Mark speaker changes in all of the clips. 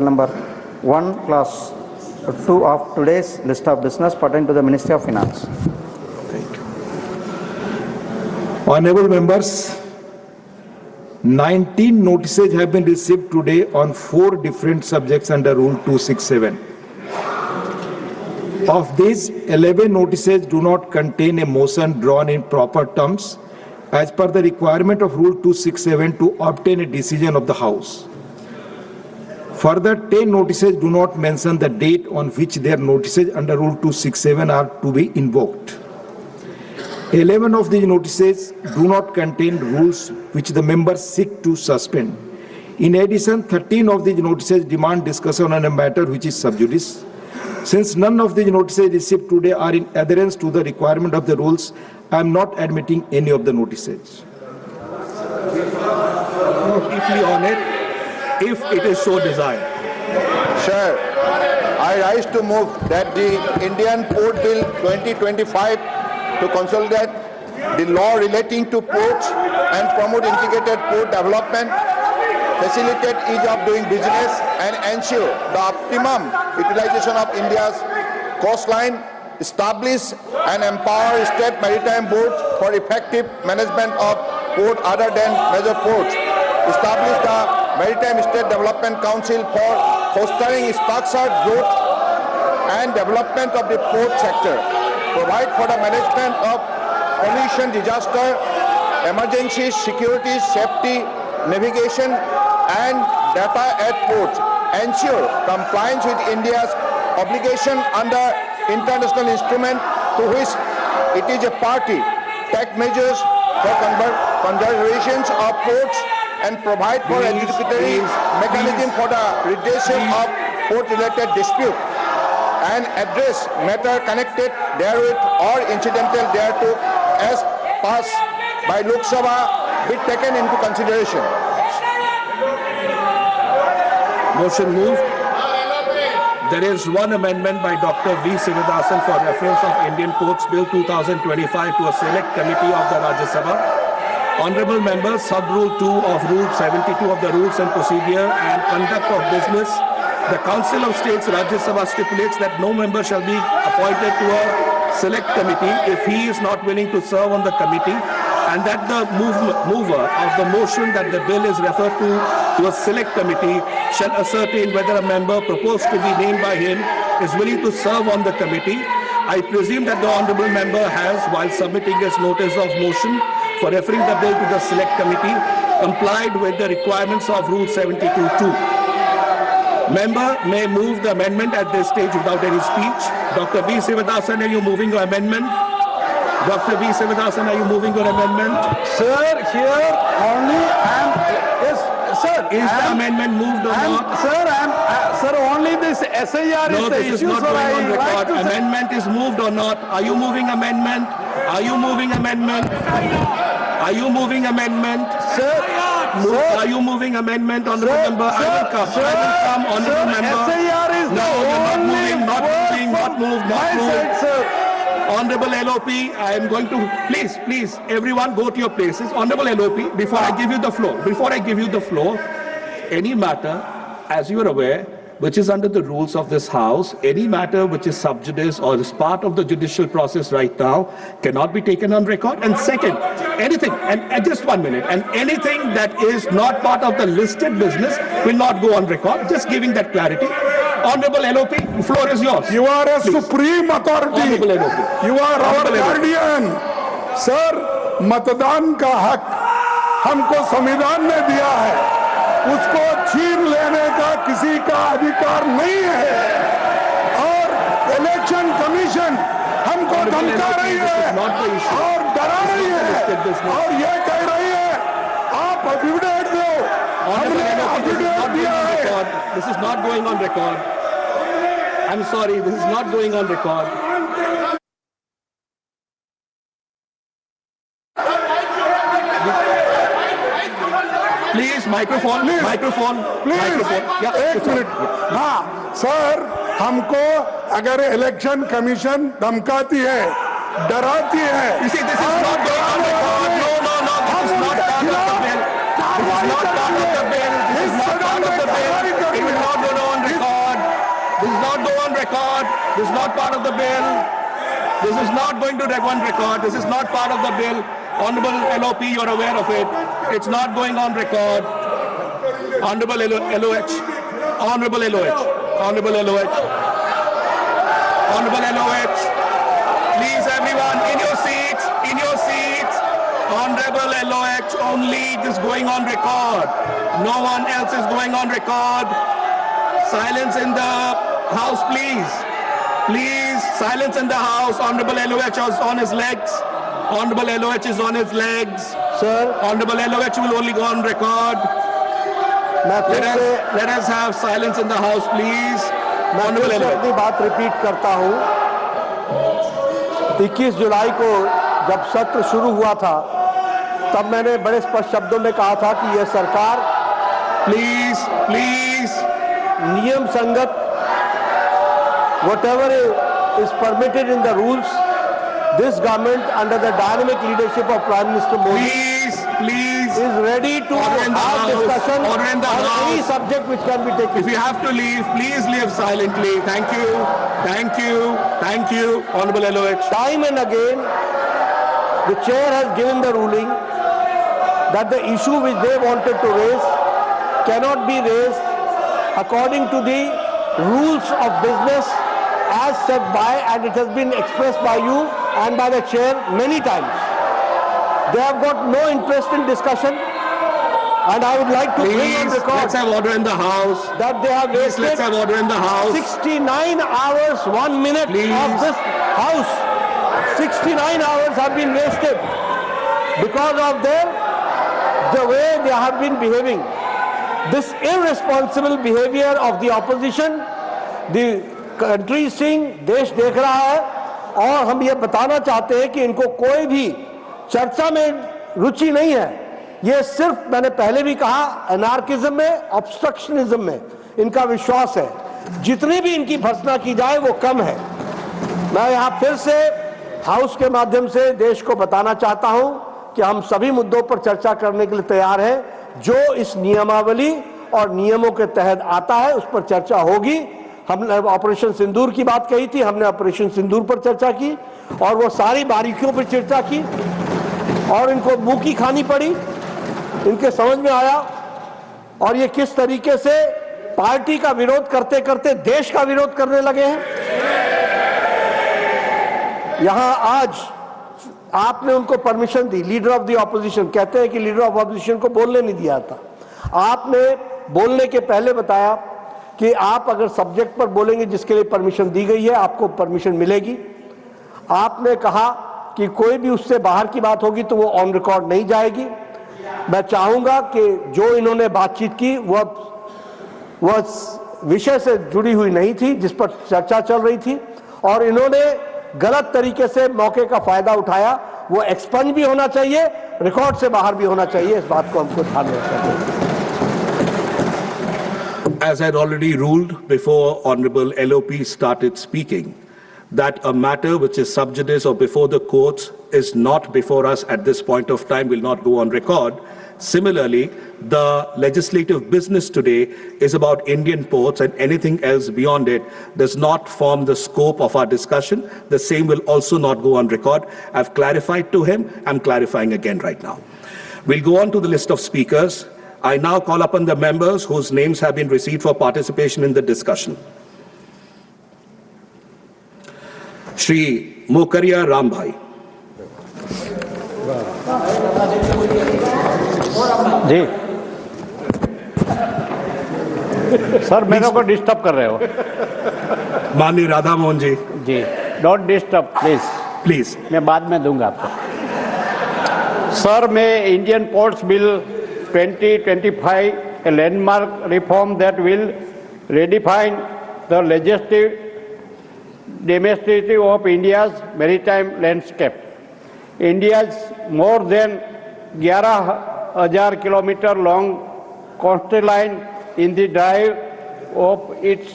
Speaker 1: number 1, clause 2 of today's list of business pertaining to the Ministry of Finance.
Speaker 2: Thank you. Honorable members, 19 notices have been received today on 4 different subjects under Rule 267. Of these, 11 notices do not contain a motion drawn in proper terms as per the requirement of Rule 267 to obtain a decision of the House. Further, 10 notices do not mention the date on which their notices under Rule 267 are to be invoked. 11 of these notices do not contain rules which the members seek to suspend. In addition, 13 of these notices demand discussion on a matter which is sub judice. Since none of these notices received today are in adherence to the requirement of the rules, I am not admitting any of the notices.
Speaker 3: Briefly on it, if it is so desired.
Speaker 4: Sir, I rise to move that the Indian Port Bill 2025 to consolidate the law relating to ports and promote integrated port development, facilitate ease of doing business and ensure the optimum utilization of India's coastline, establish and empower state maritime boards for effective management of ports other than major ports, establish the Maritime State Development Council for fostering structured growth and development of the port sector, provide for the management of pollution, disaster, emergencies, security, safety, navigation and data at ports, ensure compliance with India's obligation under international instrument to which it is a party, take measures for conservation of ports and provide for adjudicatory mechanism for the redressal of port-related dispute and address matter connected therewith or incidental thereto as passed by Lok Sabha be taken into consideration.
Speaker 3: Motion moved. There is one amendment by Dr. V. Srinivasan for reference of Indian Ports Bill 2025 to a select committee of the Rajya Sabha. Honorable members, Sub-Rule 2 of Rule 72 of the Rules and Procedure and Conduct of Business, the Council of States Rajya Sabha stipulates that no member shall be appointed to a select committee if he is not willing to serve on the committee, and that the mover of the motion that the bill is referred to a select committee shall ascertain whether a member proposed to be named by him is willing to serve on the committee. I presume that the honorable member has, while submitting his notice of motion for referring the bill to the select committee, complied with the requirements of Rule 72(2). Member may move the amendment at this stage without any speech. Dr. V. Srinivasan, are you moving your amendment? Dr. V. Srinivasan, are you moving your amendment?
Speaker 5: Sir, here only I am. Yes, sir.
Speaker 3: Is the amendment moved or not?
Speaker 5: Sir, only this SIR
Speaker 3: No,
Speaker 5: is the
Speaker 3: this
Speaker 5: issue.
Speaker 3: is not
Speaker 5: So
Speaker 3: going on
Speaker 5: I like
Speaker 3: record.
Speaker 5: to say-
Speaker 3: Amendment is moved or not? Are you moving amendment? Are you moving amendment? Are you moving amendment?
Speaker 5: Sir,
Speaker 3: Are you moving amendment, honorable member? I will come. Honorable member.
Speaker 5: SIR is
Speaker 3: No, you're not moving, not moving, not moved, not
Speaker 5: my side,
Speaker 3: moved.
Speaker 5: sir.
Speaker 3: Honorable LOP, I am going to, please, everyone go to your places. Honorable LOP, before I give you the floor, any matter, as you are aware, which is under the rules of this House, any matter which is sub judice or is part of the judicial process right now cannot be taken on record. And second, anything, and just 1 minute, and anything that is not part of the listed business will not go on record. Just giving that clarity. Honorable LOP, the floor is yours.
Speaker 6: You are a supreme authority.
Speaker 3: Honorable LOP.
Speaker 6: You are our guardian. Sir, मतदान का हक हमको संविधान ने दिया है, उसको छीन लेने का किसी का अधिकार नहीं है। और इलेक्शन कमीशन हमको धमका रही है और डरा रही है और ये कह रही है आप एफिडेविट दो। हमने एफिडेविट दिया है।
Speaker 3: This is not going on record. I'm sorry, this is not going on record. Please, microphone.
Speaker 6: Please.
Speaker 3: Yeah,
Speaker 6: एक
Speaker 3: it's on.
Speaker 6: मिनट। हाँ सर, हमको अगर इलेक्शन कमीशन धमकाती है, डराती है।
Speaker 3: You see, this is not going on record. No, this is not part of the bill. This is not part of the bill. This is not part of the bill. It will not go on not go on record. This is not part of the bill. This is not going to go on record. This is not part of the bill. Honorable LOP, you're aware of it. It's not going on record. Honorable LOH. Honorable LOH. Honorable LOH. Honorable LOH. Please everyone, in your seats. In your seats. Honorable LOH, only this going on record. No one else is going on record. Silence in the House, please. Please, silence in the House. Honorable LOH is on his legs. Honorable LOH is on his legs.
Speaker 5: Sir,
Speaker 3: Honorable LOH will only go on record. Let us have silence in the House, please. Honorable LOH.
Speaker 5: अपनी बात repeat करता हूं। 21 जुलाई को जब सत्र शुरू हुआ था, तब मैंने बड़े स्पष्ट शब्दों में कहा था कि यह सरकार
Speaker 3: प्लीज
Speaker 5: नियम संगत whatever is permitted in the rules, this government under the dynamic leadership of Prime Minister Modi is ready to have discussion on any subject which can be taken.
Speaker 3: If you have to leave, please leave silently. Thank you. Thank you. Thank you, Honorable LOH.
Speaker 5: Time and again, the chair has given the ruling that the issue which they wanted to raise cannot be raised according to the rules of business as set by, and it has been expressed by you and by the chair many times. They have got no interest in discussion, and I would like to bring on record.
Speaker 3: Let's have order in the House.
Speaker 5: That they have wasted.
Speaker 3: Let's have order in the House.
Speaker 5: 69 hours, 1 minute of this House. 69 hours have been wasted because of the way they have been behaving. This irresponsible behavior of the opposition, the country seeing, देश देख रहा है, और हम ये बताना चाहते हैं कि इनको कोई भी चर्चा में रुचि नहीं है। ये सिर्फ, मैंने पहले भी कहा, एनार्किज्म में, ऑब्स्ट्रक्शनिज्म में इनका विश्वास है। जितनी भी इनकी भर्त्सना की जाए वो कम है। मैं यहाँ फिर से हाउस के माध्यम से देश को बताना चाहता हूँ कि हम सभी मुद्दों पर चर्चा करने के लिए तैयार हैं। जो इस नियमावली और नियमों के तहत आता है उस पर चर्चा होगी। हमने ऑपरेशन सिंदूर की बात कही थी, हमने ऑपरेशन सिंदूर पर चर्चा की और वो सारी बारीकियों पर चर्चा की और इनको मुंह की खानी पड़ी, इनके समझ में आया। और ये किस तरीके से पार्टी का विरोध करते करते देश का विरोध करने लगे हैं। यहां आज आपने उनको permission the, leader of the opposition, कहते हैं कि लीडर ऑफ ऑपोजिशन को बोलने नहीं दिया था। आपने बोलने के पहले बताया कि आप अगर सब्जेक्ट पर बोलेंगे जिसके लिए परमिशन दी गई है आपको परमिशन मिलेगी। आपने कहा कि कोई भी उससे बाहर की बात होगी तो वो ऑन रिकॉर्ड नहीं जाएगी। मैं चाहूंगा कि जो इन्होंने बातचीत की वह विषय से जुड़ी हुई नहीं थी जिस पर चर्चा चल रही थी, और इन्होंने गलत तरीके से मौके का फायदा उठाया। वो एक्सपंज भी होना चाहिए, रिकॉर्ड से बाहर भी होना चाहिए। इस बात को हमको ध्यान रखना चाहिए।
Speaker 3: As I had already ruled before Honorable LOP started speaking, that a matter which is sub judice or before the courts is not before us at this point of time, will not go on record. Similarly, the legislative business today is about Indian ports, and anything else beyond it does not form the scope of our discussion. The same will also not go on record. I've clarified to him. I'm clarifying again right now. We'll go on to the list of speakers. I now call upon the members whose names have been received for participation in the discussion. Shri Mokaria Rambhai.
Speaker 7: Ji sir, मेरे को disturb कर रहे हो।
Speaker 3: माननीय राधा मोहन जी।
Speaker 7: जी, don't disturb please.
Speaker 3: Please,
Speaker 7: मैं बाद में दूंगा आपको। सर, मैं Indian ports bill 2025, a landmark reform that will redefine the legislative diversity of India's maritime landscape. India's more than 11,000 kilometer long coastline in the drive of its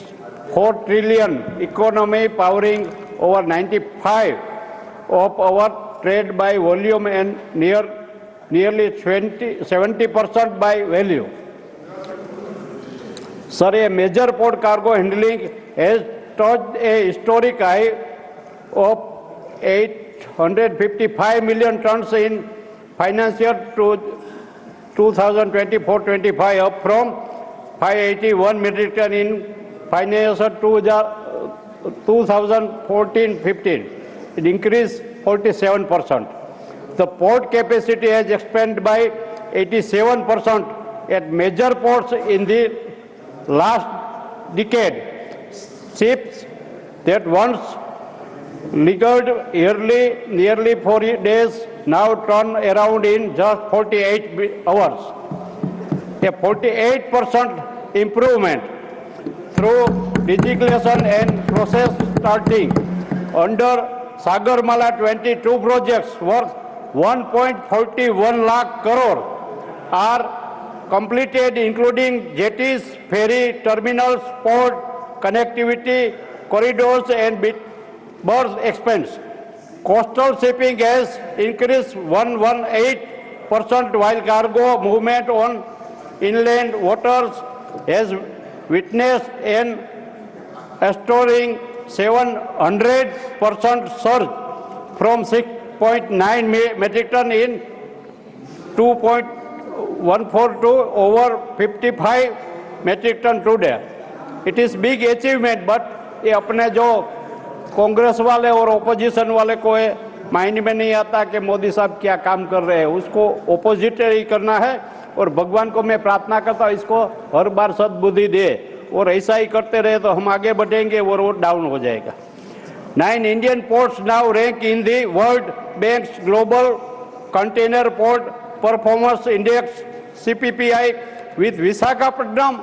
Speaker 7: 4 trillion economy, powering over 95% of our trade by volume and nearly 70% by value. Sir, a major port cargo handling has touched a historic high of 855 million tons in financial 2024-25, up from 581 metric ton in financial 2014-15. It increased 47%. The port capacity has expanded by 87% at major ports in the last decade. Ships that once lingered nearly 40 days now turn around in just 48 hours. A 48% improvement through digitalization and process starting. Under Sagarmala 22 projects worth 1.41 lakh crore are completed, including jetties, ferry terminals, port connectivity, corridors and berth expense. Coastal shipping has increased 118%, while cargo movement on inland waters has witnessed an astonishing 700% surge from 6.9 metric ton in 2.14 to over 55 metric ton today. It is big achievement, but ये अपने जो कांग्रेस वाले और opposition वाले को mind में नहीं आता कि मोदी साहब क्या काम कर रहे हैं, उसको ओपोजिट ही करना है। और भगवान को मैं प्रार्थना करता हूँ इसको हर बार सद्बुद्धि दे और ऐसा ही करते रहे तो हम आगे बढ़ेंगे और वो डाउन हो जाएगा। 9 Indian ports now rank in the World Bank's Global Container Port Performance Index (CPPI), with Visakhapatnam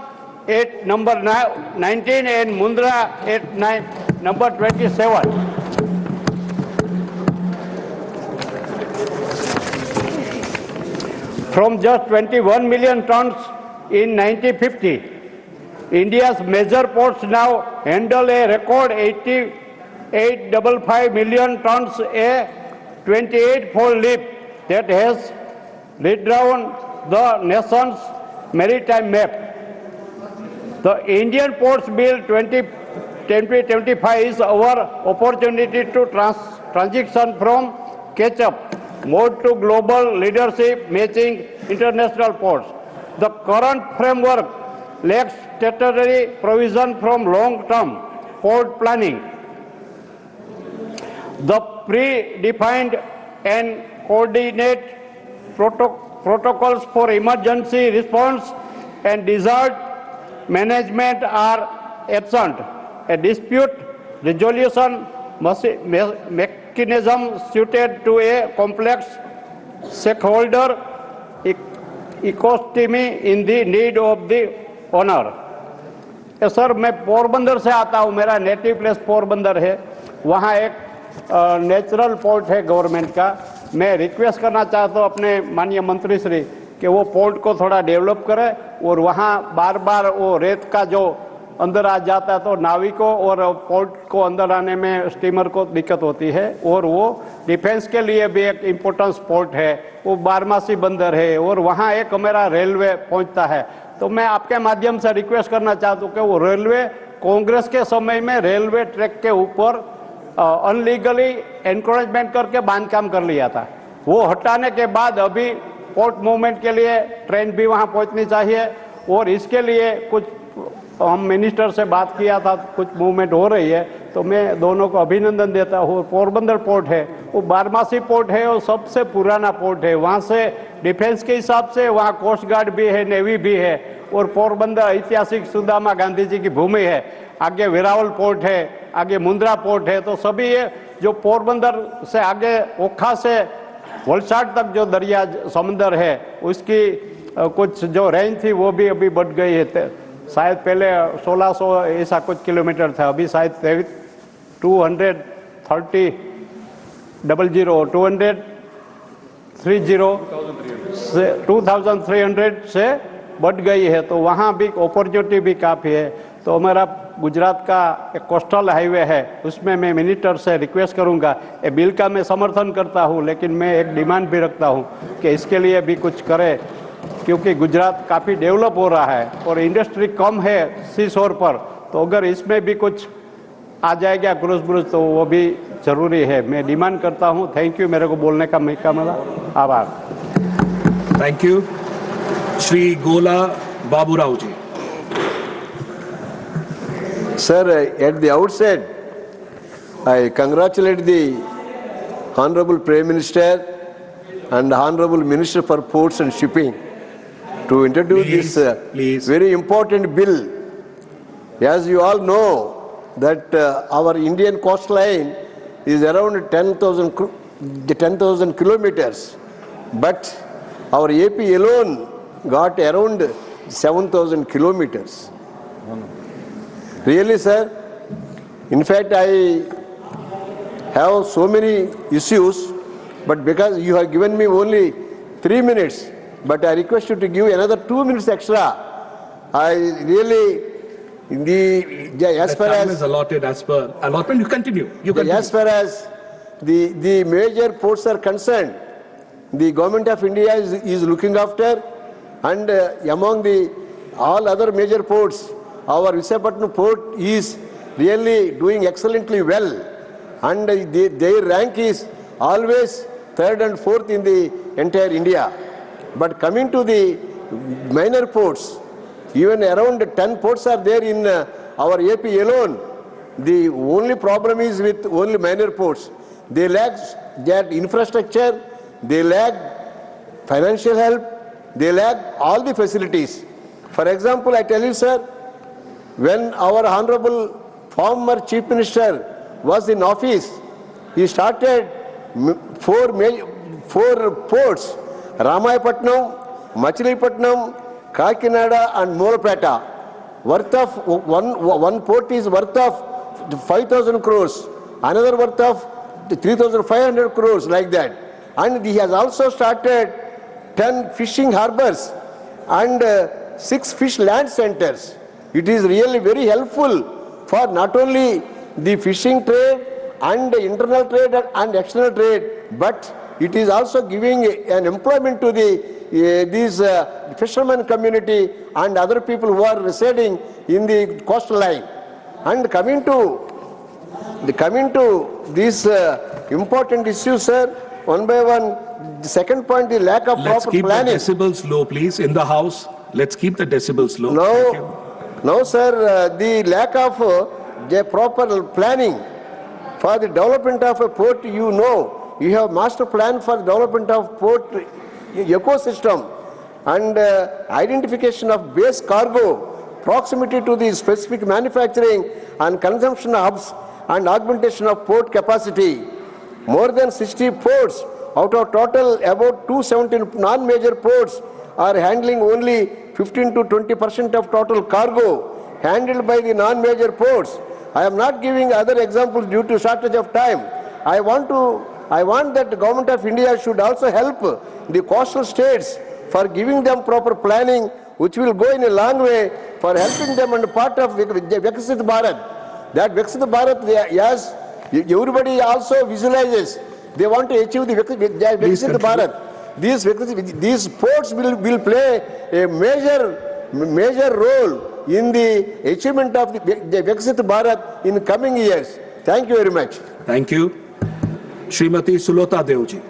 Speaker 7: at number 19 and Mundra at number 27. From just 21 million tons in 1950, India's major ports now handle a record 855 million tons, a 28-fold leap that has redrawn the nation's maritime map. The Indian Ports Bill 2025 is our opportunity to transition from catch-up mode to global leadership, matching international ports. The current framework lacks statutory provision from long-term port planning. The predefined and coordinate protocols for emergency response and disaster management are absent. A dispute resolution mechanism suited to a complex stakeholder ecosystem in the need of the owner. Sir मैं पोरबंदर से आता हूँ, मेरा native place Porbandar है, वहाँ एक natural port है government का। मैं रिक्वेस्ट करना चाहता हूँ अपने माननीय मंत्री श्री कि वो पोर्ट को थोड़ा डेवलप करे और वहाँ बार बार वो रेत का जो अंदर आ जाता है तो नाविकों और पोर्ट को अंदर आने में स्टीमर को दिक्कत होती है। और वो डिफेंस के लिए भी एक इम्पोर्टेंस पोर्ट है, वो बारमासी बंदर है और वहाँ एक मेरा रेलवे पहुँचता है। तो मैं आपके माध्यम से रिक्वेस्ट करना चाहता हूँ कि वो रेलवे कांग्रेस के समय में रेलवे ट्रैक के ऊपर अनलीगली एनकरेजमेंट करके बांधकाम कर लिया था, वो हटाने के बाद अभी पोर्ट मूवमेंट के लिए ट्रेन भी वहाँ पहुँचनी चाहिए। और इसके लिए कुछ हम मिनिस्टर से बात किया था, कुछ मूवमेंट हो रही है, तो मैं दोनों को अभिनंदन देता हूँ। पोरबंदर पोर्ट है वो बारमासी पोर्ट है और सबसे पुराना पोर्ट है, वहाँ से डिफेंस के हिसाब से वहाँ कोस्ट गार्ड भी है, नेवी भी है। और पोरबंदर ऐतिहासिक सुदामा गांधी जी की भूमि है, आगे वेरावल पोर्ट है, आगे मुंद्रा पोर्ट है। तो सभी ये जो पोरबंदर से आगे ओखा से वलसाड तक जो दरिया समंदर है उसकी कुछ जो रेंज थी वो भी अभी बढ़ गई है। शायद पहले 1600 ऐसा कुछ किलोमीटर था, अभी शायद 2300 से बढ़ गई है। तो वहाँ भी अपॉर्चुनिटी भी काफ़ी है। तो हमारा गुजरात का एक कोस्टल हाईवे है, उसमें मैं मिनिस्टर से रिक्वेस्ट करूँगा, ये बिल का मैं समर्थन करता हूँ, लेकिन मैं एक डिमांड भी रखता हूँ कि इसके लिए भी कुछ करे, क्योंकि गुजरात काफ़ी डेवलप हो रहा है और इंडस्ट्री कम है सी शोर पर। तो अगर इसमें भी कुछ आ जाएगा क्रूज ब्रूज तो वो भी जरूरी है। मैं डिमांड करता हूँ। थैंक यू, मेरे को बोलने का मौका मिला। आभार।
Speaker 3: Thank you. Shri Gola Baburao ji.
Speaker 8: Sir, at the outset, I congratulate the Honorable Prime Minister and Honorable Minister for Ports and Shipping to introduce this very important bill. As you all know, that our Indian coastline is around 10,000 kilometers, but our AP alone got around 7,000 kilometers. Really, sir? In fact, I have so many issues, but because you have given me only 3 minutes, but I request you to give another 2 minutes extra. I really, as far
Speaker 3: time
Speaker 8: as
Speaker 3: is allotted as per allotment, you continue.
Speaker 8: As far as the major ports are concerned, the government of India is looking after, and among all other major ports, our Visakhapatnam port is really doing excellently well, and their rank is always 3rd and 4th in the entire India. But coming to the minor ports, even around 10 ports are there in our AP alone. The only problem is with only minor ports. They lack that infrastructure, they lack financial help, they lack all the facilities. For example, I tell you, sir, when our Honorable former Chief Minister was in office, he started 4 ports: Rambhai, Machilipatnam, Kakinada and Morapeta. Worth of one port is worth of 5,000 crores, another worth of 3,500 crores, like that. And he has also started 10 fishing harbors and 6 fish land centers. It is really very helpful for not only the fishing trade and the internal trade and external trade, but it is also giving an employment to these fishermen community and other people who are residing in the coastal line. And coming to these important issues, sir, one by one. The second point, the lack of proper planning.
Speaker 3: Let's keep the decibels low, please, in the House. Let's keep the decibels low.
Speaker 8: No, sir, the lack of the proper planning for the development of a port. You know, you have master plan for the development of port ecosystem and identification of base cargo, proximity to the specific manufacturing and consumption hubs, and augmentation of port capacity. More than 60 ports out of total about 270 non-major ports are handling only 15 to 20% of total cargo handled by the non-major ports. I am not giving other examples due to shortage of time. I want that the government of India should also help the coastal states for giving them proper planning, which will go in a long way for helping them and part of Viksit Bharat. That Viksit Bharat, yes, everybody also visualizes. They want to achieve the Viksit Bharat. These ports will play a major role in the achievement of the Viksit Bharat in coming years. Thank you very much.
Speaker 3: Thank you. Shrimati Sulota Deoji.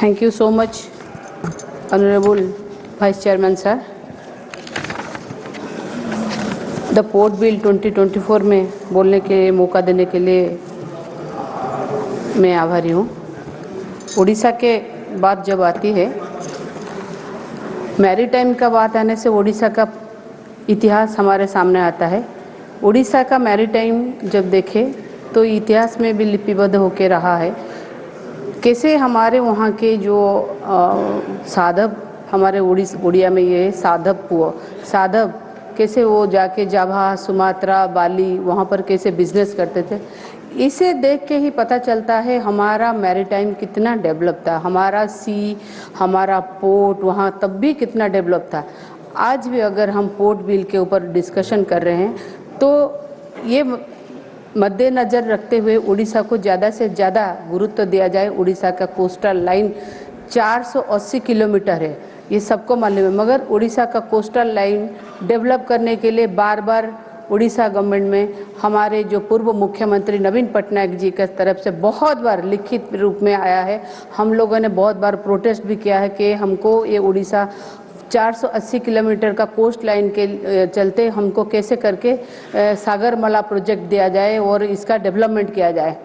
Speaker 9: Thank you so much, Honorable Vice Chairman sir. The port bill 2024 में बोलने के मौका देने के लिए मैं आभारी हूँ। उड़ीसा के बात जब आती है, मैरीटाइम का बात आने से उड़ीसा का इतिहास हमारे सामने आता है। उड़ीसा का मैरीटाइम जब देखें तो इतिहास में भी लिपिबद्ध होकर रहा है। कैसे हमारे वहाँ के जो साधव, हमारे उड़िया में ये साधव कैसे वो जाके जाभा, सुमात्रा, बाली वहाँ पर कैसे बिजनेस करते थे, इसे देख के ही पता चलता है हमारा मैरीटाइम कितना डेवलप था, हमारा हमारा पोर्ट वहाँ तब भी कितना डेवलप था। आज भी अगर हम पोर्ट बिल के ऊपर डिस्कशन कर रहे हैं तो ये मद्देनज़र रखते हुए उड़ीसा को ज़्यादा से ज़्यादा गुरुत्व दिया जाए। उड़ीसा का कोस्टल लाइन 480 किलोमीटर है। ये सबको मालूम है, मगर उड़ीसा का कोस्टल लाइन डेवलप करने के लिए बार बार उड़ीसा गवर्नमेंट में हमारे जो पूर्व मुख्यमंत्री नवीन पटनायक जी के तरफ से बहुत बार लिखित रूप में आया है। हम लोगों ने बहुत बार प्रोटेस्ट भी किया है कि हमको ये उड़ीसा 480 किलोमीटर का कोस्ट लाइन के चलते हमको कैसे करके सागरमाला प्रोजेक्ट दिया जाए और इसका डेवलपमेंट किया जाए।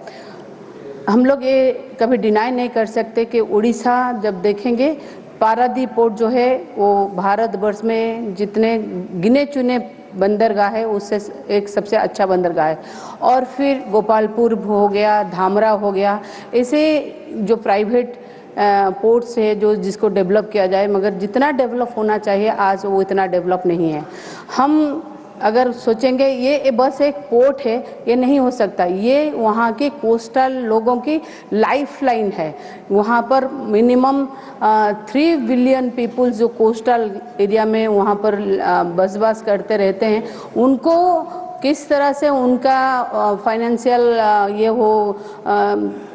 Speaker 9: हम लोग ये कभी डिनाई नहीं कर सकते कि उड़ीसा जब देखेंगे पारादीप पोर्ट जो है वो भारतवर्ष में जितने गिने चुने बंदरगाह है उससे एक सबसे अच्छा बंदरगाह है। और फिर गोपालपुर हो गया, धामरा हो गया, ऐसे जो प्राइवेट पोर्ट्स है जो जिसको डेवलप किया जाए, मगर जितना डेवलप होना चाहिए आज वो इतना डेवलप नहीं है। हम अगर सोचेंगे ये बस एक पोर्ट है, ये नहीं हो सकता। ये वहाँ के कोस्टल लोगों की लाइफ लाइन है। वहाँ पर मिनिमम 3 बिलियन पीपल्स जो कोस्टल एरिया में वहाँ पर बसवास करते रहते हैं, उनको किस तरह से उनका फाइनेंशियल ये हो,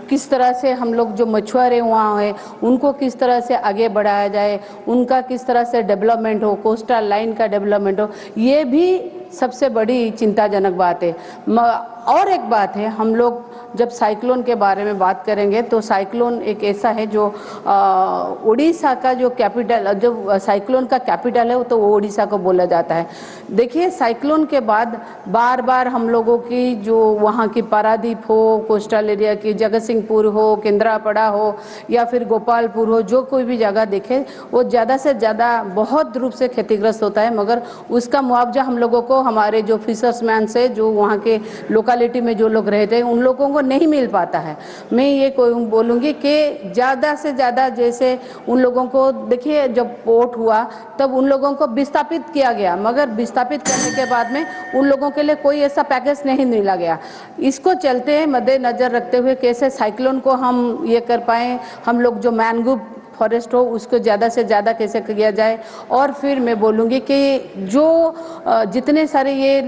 Speaker 9: किस तरह से हम लोग जो मछुआरे वहाँ हैं उनको किस तरह से आगे बढ़ाया जाए, उनका किस तरह से डेवलपमेंट हो, कोस्टल लाइन का डेवलपमेंट हो, ये भी सबसे बड़ी चिंताजनक बात है। और एक बात है, हम लोग जब साइक्लोन के बारे में बात करेंगे तो साइक्लोन एक ऐसा है जो उड़ीसा का जो कैपिटल, जो साइक्लोन का कैपिटल है वो तो उड़ीसा को बोला जाता है। देखिए साइक्लोन के बाद बार बार हम लोगों की जो वहाँ की पारादीप हो, कोस्टल एरिया की जगतसिंहपुर हो, केंद्रापड़ा हो या फिर गोपालपुर हो, जो कोई भी जगह देखे वो ज़्यादा से ज़्यादा बहुत रूप से क्षतिग्रस्त होता है, मगर उसका मुआवजा हम लोगों को हमारे जो फिशर्समैन से जो वहाँ के लोकेलिटी में जो लोग रहते हैं उन लोगों को नहीं मिल पाता है। मैं ये बोलूँगी कि ज़्यादा से ज़्यादा जैसे उन लोगों को देखिए जब पोर्ट हुआ तब उन लोगों को विस्थापित किया गया, मगर विस्थापित करने के बाद में उन लोगों के लिए कोई ऐसा पैकेज नहीं मिला गया। इसको चलते मद्देनजर रखते हुए कैसे साइक्लोन को हम ये कर पाएँ, हम लोग जो मैंग्रोव फॉरेस्ट हो उसको ज़्यादा से ज़्यादा कैसे किया जाए। और फिर मैं बोलूँगी कि जो जितने सारे ये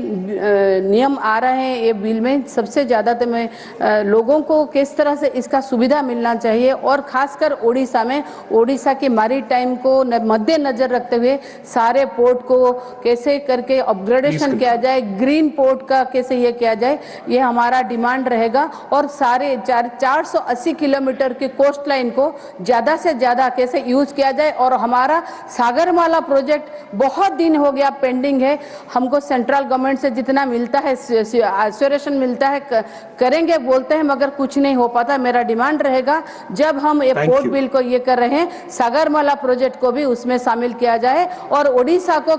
Speaker 9: नियम आ रहे हैं ये बिल में, सबसे ज़्यादा तो मैं लोगों को किस तरह से इसका सुविधा मिलना चाहिए, और ख़ासकर उड़ीसा में उड़ीसा की मैरीटाइम को मद्देनज़र रखते हुए सारे पोर्ट को कैसे करके अपग्रेडेशन किया जाए, ग्रीन पोर्ट का कैसे ये किया जाए, ये हमारा डिमांड रहेगा। और सारे 480 किलोमीटर की कोस्ट लाइन को ज़्यादा से ज़्यादा कैसे यूज किया जाए। और हमारा सागरमाला प्रोजेक्ट बहुत दिन हो गया पेंडिंग है, हमको सेंट्रल गवर्नमेंट से जितना मिलता है एश्योरेशन मिलता है करेंगे बोलते हैं, मगर कुछ नहीं हो पाता। मेरा डिमांड रहेगा जब हम ये पोर्ट बिल को ये कर रहे हैं सागरमाला प्रोजेक्ट को भी उसमें शामिल किया जाए और उड़ीसा को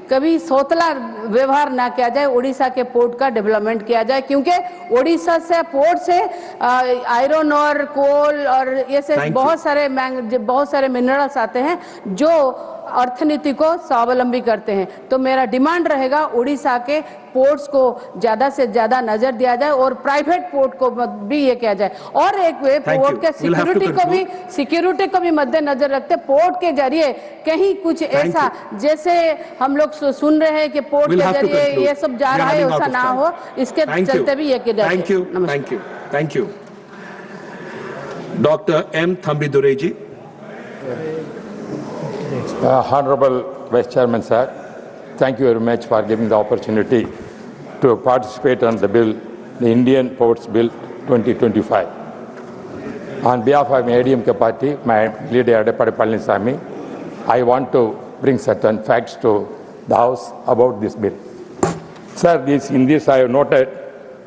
Speaker 9: कभी सोतला व्यवहार ना किया जाए, उड़ीसा के पोर्ट का डेवलपमेंट किया जाए, क्योंकि उड़ीसा से पोर्ट से आयरन और कोल और ये से बहुत सारे मिनरल्स आते हैं जो अर्थनीति को स्वावलंबी करते हैं। तो मेरा डिमांड रहेगा उड़ीसा के पोर्ट्स को ज़्यादा से ज़्यादा नज़र दिया जाए और प्राइवेट पोर्ट को भी ये किया जाए। और एक वे पोर्ट के सिक्योरिटी को भी मद्देनजर रखते पोर्ट के जरिए कहीं कुछ ऐसा जैसे हम लोग सुन रहे हैं कि पोर्ट के जरिए ये सब जा रहा है, ऐसा ना हो, इसके चलते भी ये किया जाए।
Speaker 3: Thank you doctor M Thambidurai ji.
Speaker 10: Honorable Vice Chairman sir, thank you very much for giving the opportunity to participate on the bill, the Indian Ports Bill 2025. On behalf of my ADMK party, my leader Edapadi Palaniswamy, I want to bring certain facts to the House about this bill. Sir, in this I have noted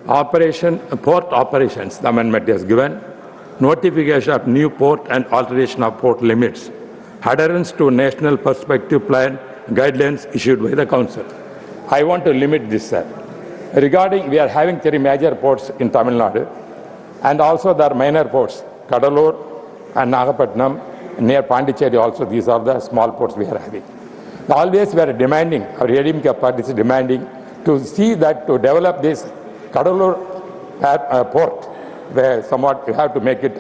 Speaker 10: port operations, the amendment is given, notification of new port and alteration of port limits, adherence to national perspective plan guidelines issued by the Council. I want to limit this, sir. Regarding, we are having 3 major ports in Tamil Nadu, and also there are minor ports, Kadalur and Nagapattinam, near Pondicherry also. These are the small ports we are having. Always we are demanding, our ADMK party is demanding to see that to develop this Kadalur port, where somewhat you have to make it,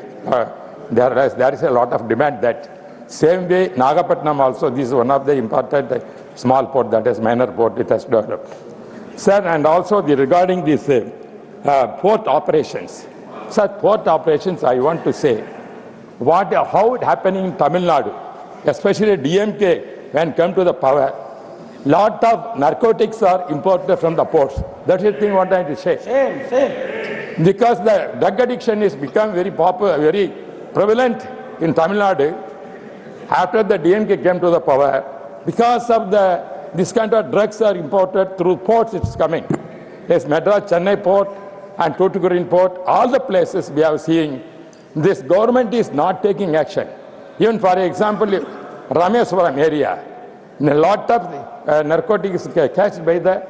Speaker 10: there is a lot of demand that. Same way, Nagapattinam also, this is one of the important small port, that is minor port, it has developed. Sir, and also regarding this port operations. Sir, port operations, I want to say, how it happening in Tamil Nadu, especially DMK, when come to the power, lot of narcotics are imported from the ports. That's the thing what I want to say. Same. Because the drug addiction is become very popular, very prevalent in Tamil Nadu after the DMK came to the power. Because of this kind of drugs are imported through ports, it's coming. Yes, Madras, Chennai port and Tuticorin port, all the places we are seeing, this government is not taking action. Even for example, Rameswaram area, a lot of narcotics catched by the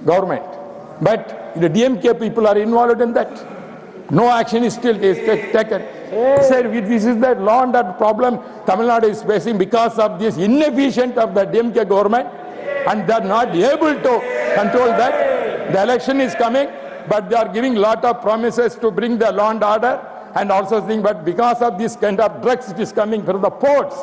Speaker 10: government. But the DMK people are involved in that. No action is still taken. Sir, this is the law and order problem Tamil Nadu is facing because of this inefficient of the DMK government, and they are not able to control that. The election is coming, but they are giving lot of promises to bring the law and order and also think, but because of this kind of drugs it is coming from the ports.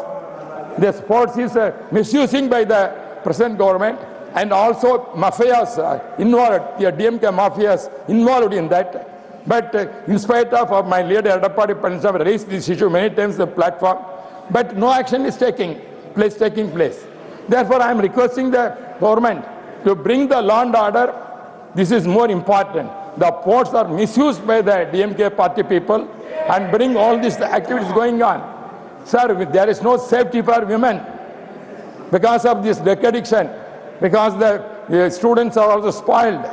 Speaker 10: This ports is misusing by the present government, and also mafias involved, the DMK mafias involved in that. But in spite of my leader, Edapadi Palaniswamy, raised this issue many times on the platform, but no action is taking place. Therefore, I am requesting the government to bring the law and order. This is more important. The ports are misused by the DMK party people and bring all these activities going on. Sir, there is no safety for women because of this drug addiction, because the students are also spoiled.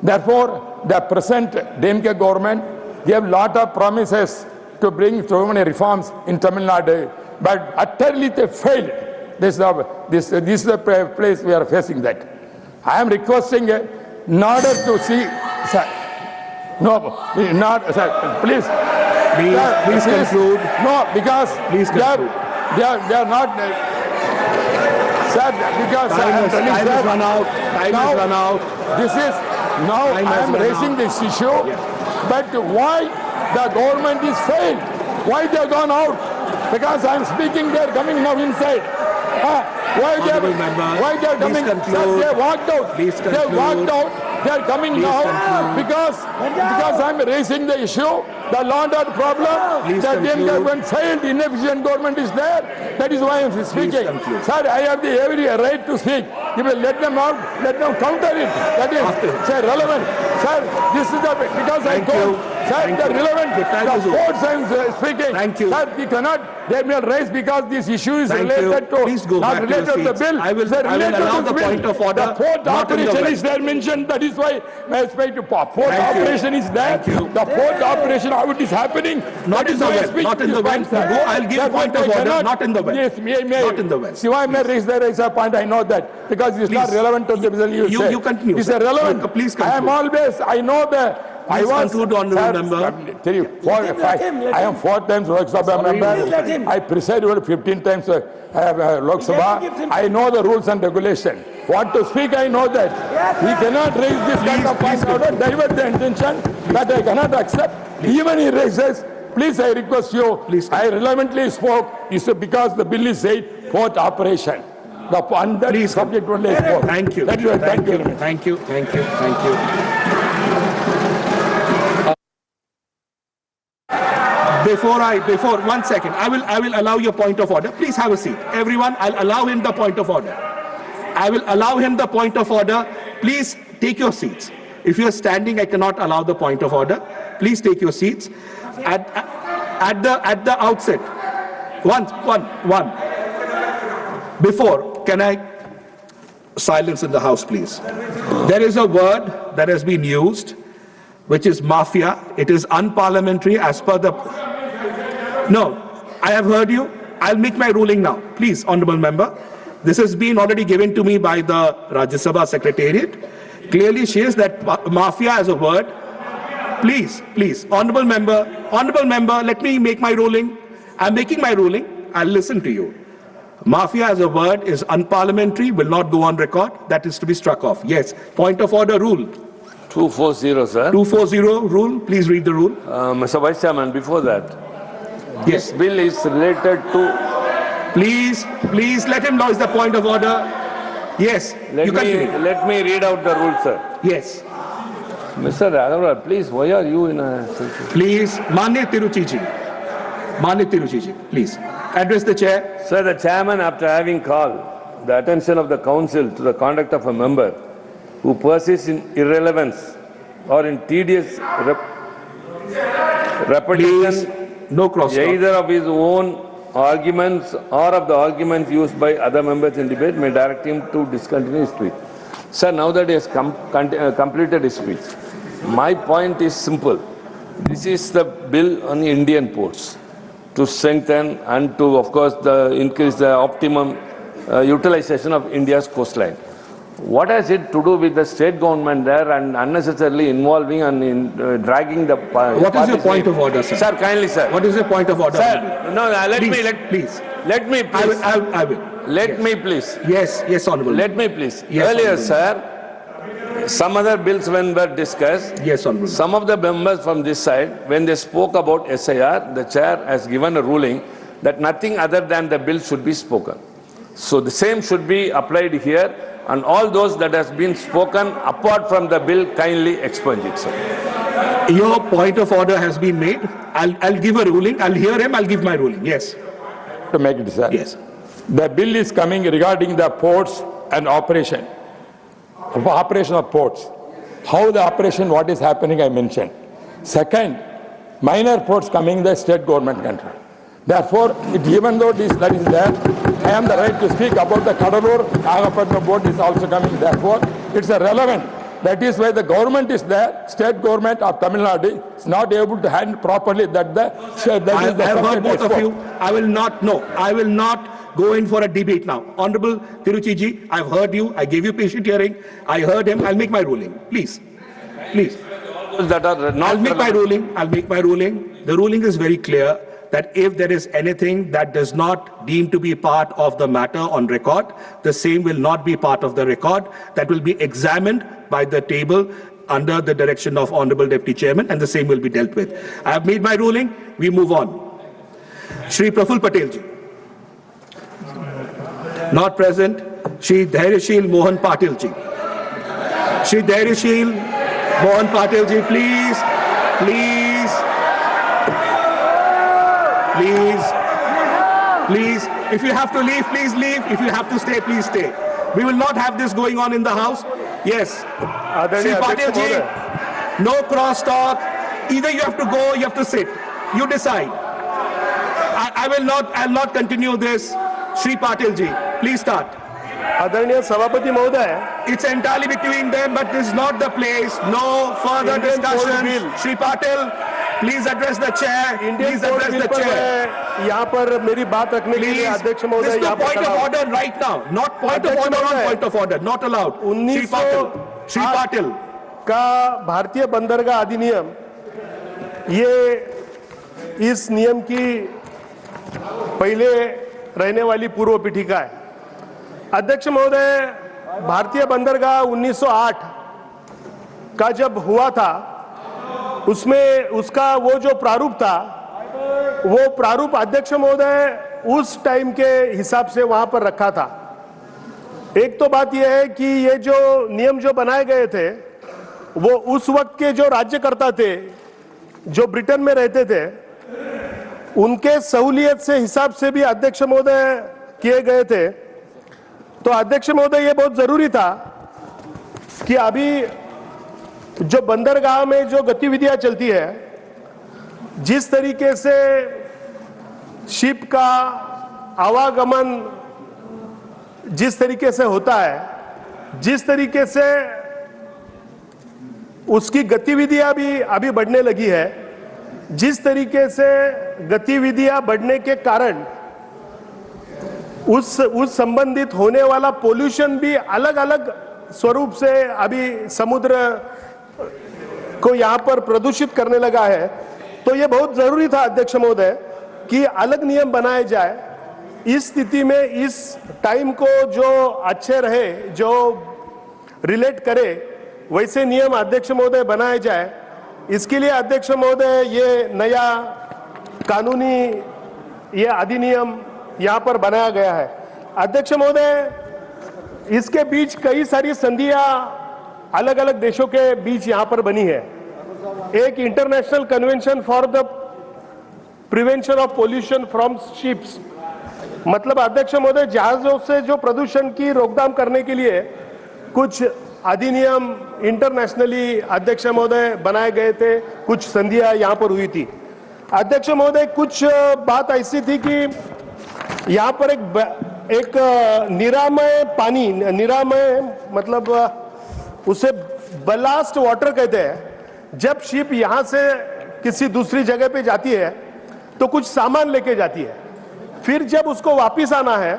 Speaker 10: Therefore, the present DMK government gave lot of promises to bring so many reforms in Tamil Nadu, but utterly they failed. This is the place we are facing that. I am requesting in order to see, sir, no, not, sir, please.
Speaker 3: Please conclude.
Speaker 10: No, because they are not, sir, because
Speaker 3: time has run out. Time has run out.
Speaker 10: This is, now I am raising this issue, but why the government is failed? Why they have gone out? Because I am speaking, they are coming now inside. Why they are coming? Sir, they walked out. They walked out. They are coming now because I am raising the issue. The law and order problem. The DMK government failed. Inefficient government is there. That is why I am speaking. Sir, I have the every right to speak. You will let them out. Let them counter it. That is, sir, relevant. Sir, this is the because I told. Sir, the relevant. The ports I am speaking.
Speaker 3: Thank you.
Speaker 10: Sir, we cannot. They may raise because this issue is related to not related to the bill.
Speaker 3: I will allow the point of order.
Speaker 10: The port operation is there mentioned. That is why I expect to port operation is there. The port operation, how it is happening.
Speaker 3: Not in the West. Not in the West. I'll give point of order. Not in the West.
Speaker 10: Yes, may.
Speaker 3: Not in the West.
Speaker 10: See why I may raise a point. I know that because it's not relevant to the bill.
Speaker 3: You continue.
Speaker 10: It's irrelevant.
Speaker 3: Please continue.
Speaker 10: I am always. I know that. I was
Speaker 3: conclude, honorable member.
Speaker 10: I am 4 times Lok Sabha member. I presided 15 times Lok Sabha. I know the rules and regulation. What to speak, I know that. He cannot raise this kind of point order, divert the intention that I cannot accept. Even he raises, please, I request you. I relevantly spoke. It's because the bill is said port operation. The under subject only is port.
Speaker 3: Thank you.
Speaker 10: That is thank you.
Speaker 3: Thank you. Thank you. Thank you. Before 1 second, I will allow your point of order. Please have a seat. Everyone, I'll allow him the point of order. I will allow him the point of order. Please take your seats. If you are standing, I cannot allow the point of order. Please take your seats. At the outset, one. Before, can I silence in the house, please? There is a word that has been used, which is mafia. It is unparliamentary as per the... No, I have heard you. I'll make my ruling now. Please, honorable member. This has been already given to me by the Rajya Sabha Secretariat. Clearly says that mafia as a word. Please, honorable member, let me make my ruling. I'm making my ruling. I'll listen to you. Mafia as a word is unparliamentary, will not go on record. That is to be struck off. Yes. Point of order rule.
Speaker 11: 240, sir.
Speaker 3: 240 rule. Please read the rule.
Speaker 11: Mr. Vice Chairman, before that.
Speaker 3: Yes.
Speaker 11: This bill is related to...
Speaker 3: Please let him lodge the point of order. Yes.
Speaker 11: Let me read out the rule, sir.
Speaker 3: Yes.
Speaker 11: Mr. Raghavan, please, why are you in a...
Speaker 3: Please, Manya Tiruchiji, please.
Speaker 2: Address the chair.
Speaker 11: Sir, the chairman, after having called the attention of the council to the conduct of a member who persists in irrelevance or in tedious repetition,
Speaker 2: no cross talk.
Speaker 11: either of his own arguments or of the arguments used by other members in debate, may direct him to discontinue his speech. Sir, now that he has completed his speech, my point is simple. This is the bill on the Indian ports to strengthen and to, of course, increase the optimum utilization of India's coastline. What has it to do with the state government there and unnecessarily involving and dragging the
Speaker 2: What is your point of order, sir?
Speaker 11: Sir, kindly, sir.
Speaker 2: What is your point of order?
Speaker 11: Sir, no, let me please.
Speaker 2: I will.
Speaker 11: Let me please.
Speaker 2: Yes, Honourable.
Speaker 11: Let me please.
Speaker 2: Yes,
Speaker 11: Earlier,
Speaker 2: Honourable.
Speaker 11: sir, some other bills when were discussed,
Speaker 2: Yes, Honourable.
Speaker 11: some of the members from this side, when they spoke about SIR, the chair has given a ruling that nothing other than the bill should be spoken. So the same should be applied here, and all those that has been spoken apart from the bill, kindly expunge it, sir.
Speaker 2: Your point of order has been made. I'll give a ruling. I'll hear him. I'll give my ruling. Yes.
Speaker 10: To make it, sir.
Speaker 2: Yes.
Speaker 10: The bill is coming regarding the ports and operation of ports. How the operation, what is happening, I mentioned. Second, minor ports coming the state government control. Therefore, even though that is there, I am the right to speak about the Kadalur, Nagapattinam port is also coming. Therefore, it's relevant. That is why the government is there, state government of Tamil Nadu is not able to handle properly that
Speaker 2: I have heard both of you. I will not go in for a debate now. Honorable Tiruchi ji, I've heard you. I gave you patient hearing. I heard him. I'll make my ruling. Please.
Speaker 11: That are not
Speaker 2: I'll make my ruling. The ruling is very clear that if there is anything that does not deem to be part of the matter on record, the same will not be part of the record. That will be examined by the table under the direction of Honorable Deputy Chairman, and the same will be dealt with. I have made my ruling. We move on. Shri Praful Patil ji. Not present. Shri Dhairyashil Mohan Patil ji. Shri Dhairyashil Mohan Patil ji, please. If you have to leave, please leave. If you have to stay, please stay. We will not have this going on in the house. Yes. Shri Patil ji, no cross talk. Either you have to go, you have to sit. You decide. I'll not continue this. Shri Patil ji, please start.
Speaker 5: आदरणीय सभापति महोदय,
Speaker 2: It's entirely between them, but this is not the place. No further discussion. Shri Patil, please address the chair. Please address the chair.
Speaker 5: यहाँ पर मेरी बात रखने के लिए अध्यक्ष महोदय
Speaker 2: This is
Speaker 5: यहाँ
Speaker 2: the
Speaker 5: पर
Speaker 2: point of order right now. Not point of order on point of order. Not allowed. Shri Patil.
Speaker 5: का भारतीय बंदरगाह अधिनियम, ये इस नियम की पहले रहने वाली पूर्व पीठिका है। अध्यक्ष महोदय, भारतीय बंदरगाह 1908 का जब हुआ था, उसमें उसका वो जो प्रारूप था, वो प्रारूप अध्यक्ष महोदय उस टाइम के हिसाब से वहां पर रखा था। एक तो बात यह है कि ये जो नियम जो बनाए गए थे, वो उस वक्त के जो राज्यकर्ता थे, जो ब्रिटेन में रहते थे, उनके सहूलियत से हिसाब से भी अध्यक्ष महोदय किए गए थे। तो अध्यक्ष महोदय, ये बहुत जरूरी था कि अभी जो बंदरगाह में जो गतिविधियां चलती है, जिस तरीके से शिप का आवागमन जिस तरीके से होता है, जिस तरीके से उसकी गतिविधियां भी अभी बढ़ने लगी है, जिस तरीके से गतिविधियां बढ़ने के कारण उस संबंधित होने वाला पोल्यूशन भी अलग अलग स्वरूप से अभी समुद्र को यहाँ पर प्रदूषित करने लगा है। तो ये बहुत जरूरी था अध्यक्ष महोदय कि अलग नियम बनाए जाए। इस स्थिति में इस टाइम को जो अच्छे रहे, जो रिलेट करे, वैसे नियम अध्यक्ष महोदय बनाए जाए। इसके लिए अध्यक्ष महोदय ये नया कानूनी ये अधिनियम यहाँ पर बनाया गया है। अध्यक्ष महोदय, इसके बीच कई सारी संधियां अलग अलग देशों के बीच यहाँ पर बनी है। एक international convention for the prevention of pollution from ships, मतलब अध्यक्ष महोदय, जहाजों से जो प्रदूषण की रोकथाम करने के लिए कुछ अधिनियम इंटरनेशनली अध्यक्ष महोदय बनाए गए थे, कुछ संधियां यहाँ पर हुई थी। अध्यक्ष महोदय, कुछ बात ऐसी थी कि यहाँ पर एक निरामय पानी, निरामय मतलब उसे बलास्ट वाटर कहते हैं। जब शिप यहाँ से किसी दूसरी जगह पे जाती है तो कुछ सामान लेके जाती है, फिर जब उसको वापस आना है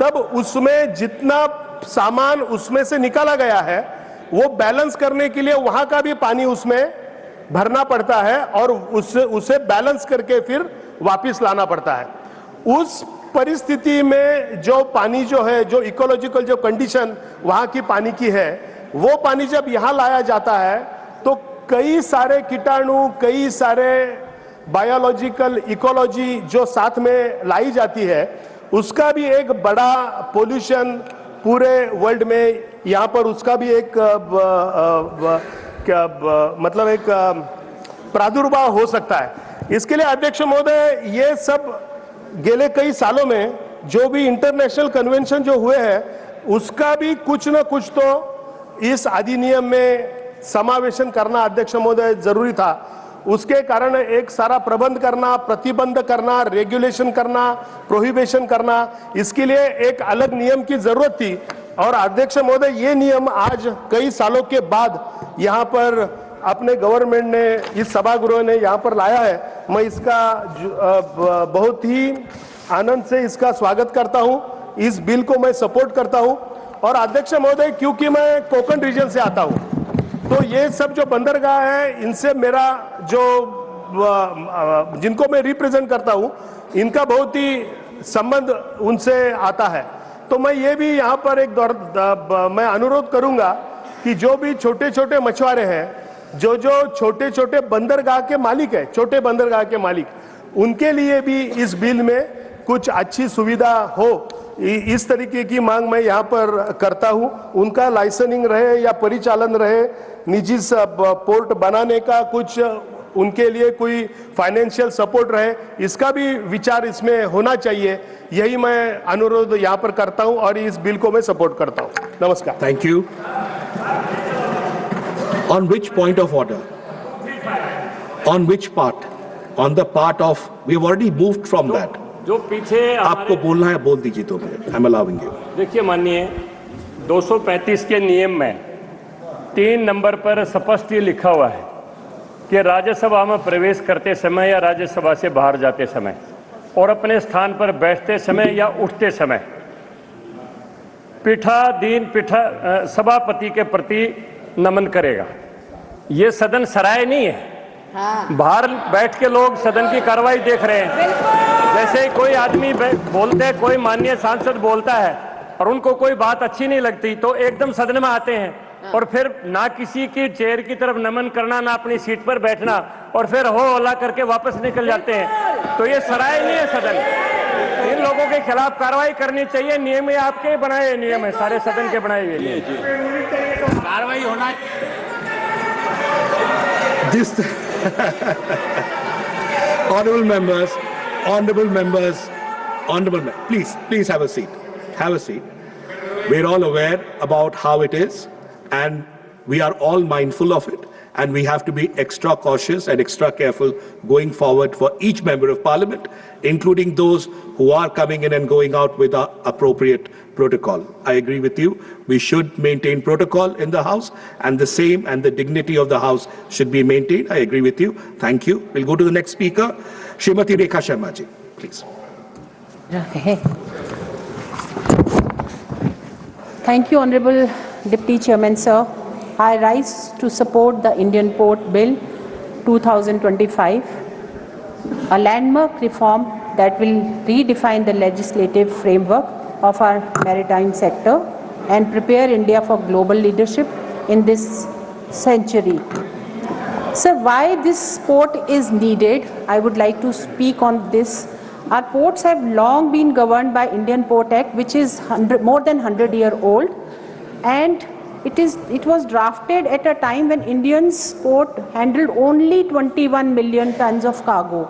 Speaker 5: तब उसमें जितना सामान उसमें से निकाला गया है वो बैलेंस करने के लिए वहां का भी पानी उसमें भरना पड़ता है और उसे बैलेंस करके फिर वापस लाना पड़ता है। उस परिस्थिति में जो पानी जो है, जो इकोलॉजिकल जो कंडीशन वहां की पानी की है, वो पानी जब यहाँ लाया जाता है तो कई सारे कीटाणु, कई सारे बायोलॉजिकल इकोलॉजी जो साथ में लाई जाती है, उसका भी एक बड़ा पोल्यूशन पूरे वर्ल्ड में यहाँ पर उसका भी एक मतलब एक प्रादुर्भाव हो सकता है। इसके लिए अध्यक्ष महोदय, ये सब गेले कई सालों में जो भी इंटरनेशनल कन्वेंशन जो हुए हैं उसका भी कुछ न कुछ तो इस अधिनियम में समावेशन करना अध्यक्ष महोदय जरूरी था। उसके कारण एक सारा प्रबंध करना, प्रतिबंध करना, रेगुलेशन करना, प्रोहिबिशन करना, इसके लिए एक अलग नियम की जरूरत थी। और अध्यक्ष महोदय, ये नियम आज कई सालों के बाद यहाँ पर अपने गवर्नमेंट ने, इस सभागृह ने यहाँ पर लाया है। मैं इसका बहुत ही आनंद से इसका स्वागत करता हूँ। इस बिल को मैं सपोर्ट करता हूँ। और अध्यक्ष महोदय, क्योंकि मैं कोंकण रीजन से आता हूँ तो ये सब जो बंदरगाह है, इनसे मेरा जो जिनको मैं रिप्रेजेंट करता हूँ, इनका बहुत ही संबंध उनसे आता है। तो मैं ये भी यहाँ पर एक मैं अनुरोध करूंगा कि जो भी छोटे छोटे मछुआरे हैं, जो छोटे छोटे बंदरगाह के मालिक है, छोटे बंदरगाह के मालिक, उनके लिए भी इस बिल में कुछ अच्छी सुविधा हो, इस तरीके की मांग मैं यहाँ पर करता हूँ। उनका लाइसेंसिंग रहे या परिचालन रहे, निजी पोर्ट बनाने का कुछ उनके लिए कोई फाइनेंशियल सपोर्ट रहे, इसका भी विचार इसमें होना चाहिए। यही मैं अनुरोध यहाँ पर करता हूँ और इस बिल को मैं सपोर्ट करता हूँ। नमस्कार।
Speaker 3: Thank you. On which point of order? On which part? On the part of, we have already moved from that.
Speaker 12: जो पीछे
Speaker 3: आपको बोलना है बोल दीजिए 2 minute. I am allowing you.
Speaker 12: देखिए माननीय, 235 के नियम में 3 नंबर पर स्पष्ट ये लिखा हुआ है कि राज्यसभा में प्रवेश करते समय या राज्यसभा से बाहर जाते समय और अपने स्थान पर बैठते समय या उठते समय सभापति के प्रति नमन करेगा। ये सदन सराय नहीं है। हाँ। बाहर बैठ के लोग सदन की कार्रवाई देख रहे हैं। जैसे कोई आदमी बोलते हैं, कोई माननीय सांसद बोलता है और उनको कोई बात अच्छी नहीं लगती तो एकदम सदन में आते हैं और फिर ना किसी की चेयर की तरफ नमन करना, ना अपनी सीट पर बैठना और फिर हो हल्ला करके वापस निकल जाते हैं। तो ये सराय नहीं है सदन। इन लोगों के खिलाफ कार्रवाई करनी चाहिए। नियम ये आपके बनाए नियम है, सारे सदन के बनाए हुए नियम। कार्रवाई होना
Speaker 3: please have a seat. Have a seat. We're all aware about how it is, and we are all mindful of it, and we have to be extra cautious and extra careful going forward for each member of parliament, including those who are coming in and going out with the appropriate protocol. I agree with you. We should maintain protocol in the house, and the same and the dignity of the house should be maintained. I agree with you. Thank you. We'll go to the next speaker, Shrimati Shrimati, please.
Speaker 13: Okay. Thank you, Honorable Deputy Chairman, sir. I rise to support the Indian Port Bill 2025, a landmark reform that will redefine the legislative framework of our maritime sector and prepare India for global leadership in this century. Sir, why this port is needed, I would like to speak on this. Our ports have long been governed by Indian Port Act, which is more than 100-year-old, and it was drafted at a time when Indian's port handled only 21 million tons of cargo.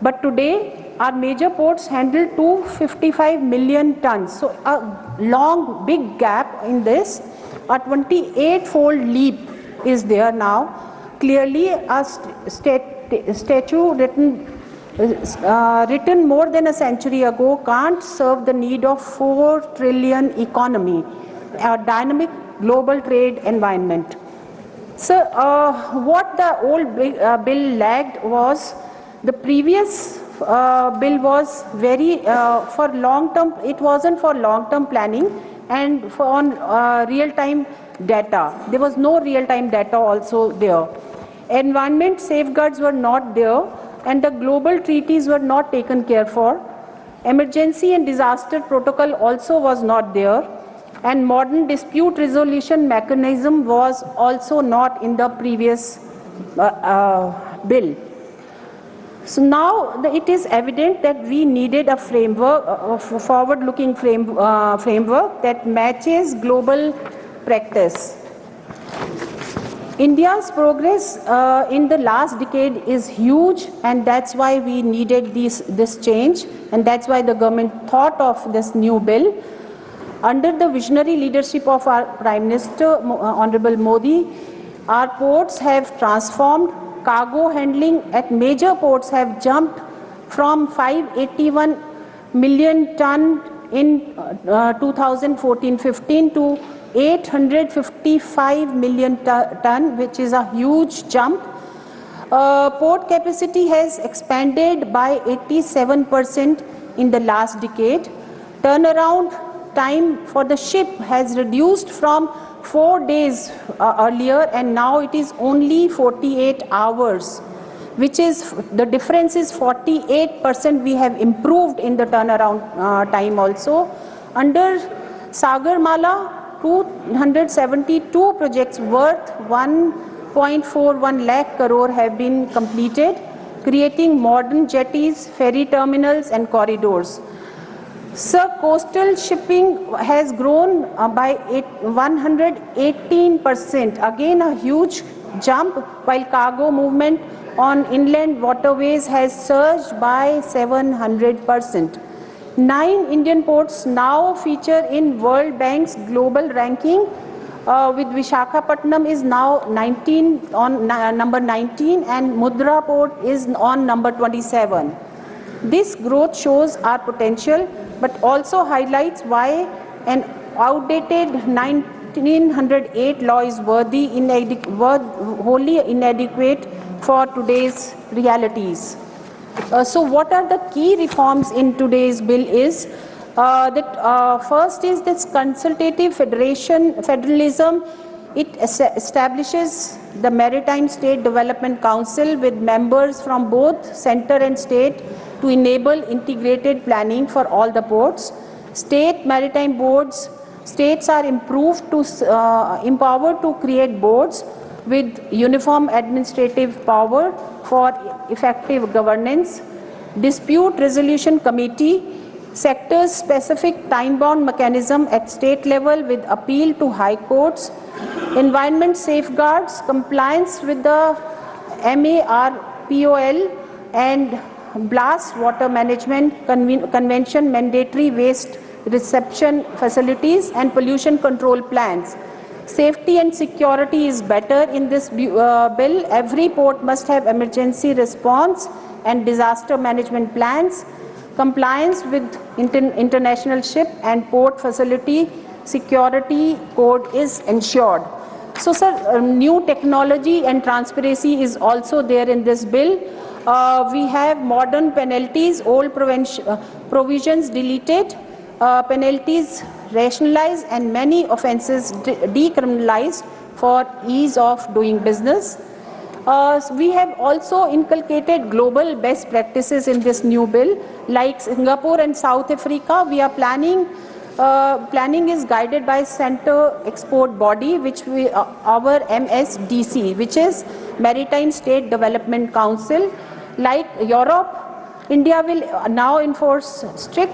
Speaker 13: But today, our major ports handle 255 million tons. So a long, big gap in this. A 28-fold leap is there now. Clearly, a statute written more than a century ago can't serve the need of 4 trillion economy, a dynamic global trade environment. So what the old bill lagged was the previous bill was very for long-term, it wasn't for long-term planning and for on real-time data. There was no real-time data also there. Environment safeguards were not there and the global treaties were not taken care for. Emergency and disaster protocol also was not there, and modern dispute resolution mechanism was also not in the previous bill. So now it is evident that we needed a framework, a forward-looking framework that matches global practice. India's progress in the last decade is huge, and that's why we needed this change, and that's why the government thought of this new bill. Under the visionary leadership of our Prime Minister, Honorable Modi, our ports have transformed. Cargo handling at major ports have jumped from 581 million ton in 2014-15 to 855 million ton, which is a huge jump. Port capacity has expanded by 87% in the last decade. Turnaround time for the ship has reduced from 4 days earlier, and now it is only 48 hours, which is, the difference is 48%. We have improved in the turnaround time also. Under Sagarmala, 272 projects worth 1.41 lakh crore have been completed, creating modern jetties, ferry terminals and corridors. So coastal shipping has grown by 118%, again a huge jump, while cargo movement on inland waterways has surged by 700%. 9 Indian ports now feature in World Bank's global ranking, with Visakhapatnam is now number 19 and Mudra port is on number 27. This growth shows our potential, but also highlights why an outdated 1908 law is wholly inadequate for today's realities. So what are the key reforms in today's bill is that first is this consultative federalism. It establishes the Maritime State Development Council with members from both center and state to enable integrated planning for all the ports. State maritime boards, states are empowered to create boards with uniform administrative power for effective governance. Dispute resolution committee, sector-specific time-bound mechanism at state level with appeal to high courts. Environment safeguards, compliance with the MARPOL and blast water management convention, mandatory waste reception facilities and pollution control plans. Safety and security is better in this bill. Every port must have emergency response and disaster management plans. Compliance with international ship and port facility security code is ensured. So, sir, new technology and transparency is also there in this bill. We have modern penalties, old provisions deleted, penalties rationalized, and many offences decriminalized for ease of doing business. We have also inculcated global best practices in this new bill, like Singapore and South Africa. We are planning is guided by Center Export Body, which our MSDC, which is Maritime State Development Council. Like Europe, India will now enforce strict